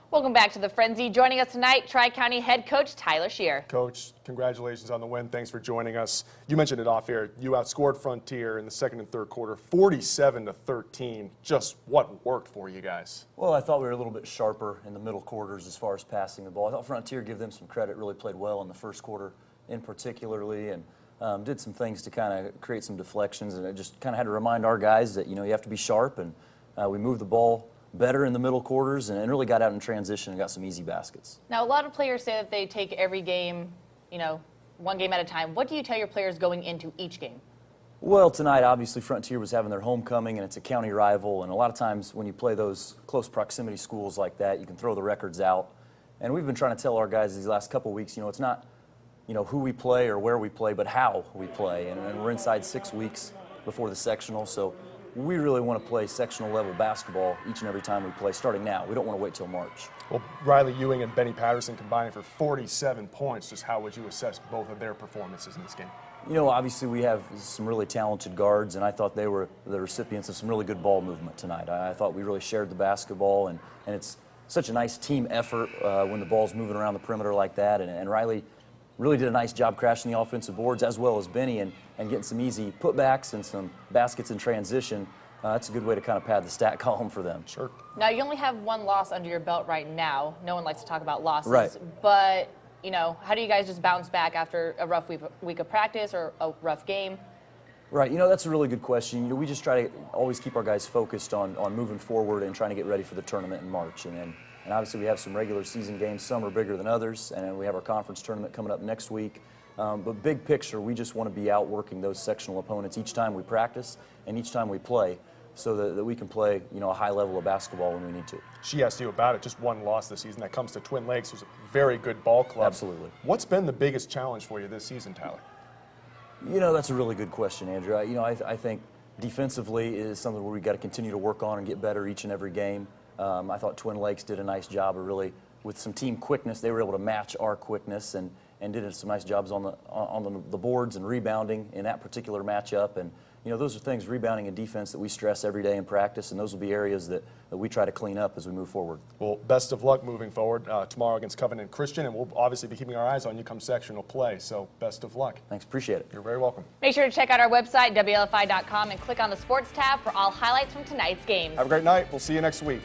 Welcome back to the Frenzy. Joining us tonight, Tri-County head coach Tyler Shear. Coach, congratulations on the win. Thanks for joining us. You mentioned it off air. You outscored Frontier in the second and third quarter, 47-13. Just what worked for you guys? Well, I thought we were a little bit sharper in the middle quarters as far as passing the ball. I thought Frontier, give them some credit, really played well in the first quarter in particularly, and did some things to kind of create some deflections. And it just kind of had to remind our guys that, you have to be sharp, and we moved the ball better in the middle quarters and really got out in transition and got some easy baskets. Now, a lot of players say that they take every game, one game at a time. What do you tell your players going into each game? Well, tonight, obviously, Frontier was having their homecoming, and it's a county rival. And a lot of times when you play those close proximity schools like that, you can throw the records out. And we've been trying to tell our guys these last couple of weeks, it's not, who we play or where we play, but how we play. And we're inside 6 weeks before the sectional, so we really want to play sectional level basketball each and every time we play, starting now. We don't want to wait till March. Well, Riley Ewing and Benny Patterson combining for 47 points. Just how would you assess both of their performances in this game? Obviously we have some really talented guards, and I thought they were the recipients of some really good ball movement tonight. I thought we really shared the basketball, and it's such a nice team effort when the ball's moving around the perimeter like that. And Riley really did a nice job crashing the offensive boards, as well as Benny, and getting some easy putbacks and some baskets in transition. That's a good way to kind of pad the stat column for them. Sure. Now, you only have one loss under your belt right now. No one likes to talk about losses. Right. But, how do you guys just bounce back after a rough week of practice or a rough game? Right. That's a really good question. We just try to always keep our guys focused on moving forward and trying to get ready for the tournament in March. And obviously we have some regular season games. Some are bigger than others, and we have our conference tournament coming up next week. But big picture, we just want to be out working those sectional opponents each time we practice and each time we play, so that we can play, a high level of basketball when we need to. She asked you about it. Just one loss this season. That comes to Twin Lakes, who's a very good ball club. Absolutely. What's been the biggest challenge for you this season, Tyler? That's a really good question, Andrew. I think defensively is something where we got to continue to work on and get better each and every game. I thought Twin Lakes did a nice job of really, with some team quickness, they were able to match our quickness and did some nice jobs on the boards and rebounding in that particular matchup. And those are things, rebounding and defense, that we stress every day in practice, and those will be areas that we try to clean up as we move forward. Well, best of luck moving forward tomorrow against Covenant Christian, and we'll obviously be keeping our eyes on you come sectional play, so best of luck. Thanks, appreciate it. You're very welcome. Make sure to check out our website, WLFI.com, and click on the sports tab for all highlights from tonight's games. Have a great night. We'll see you next week.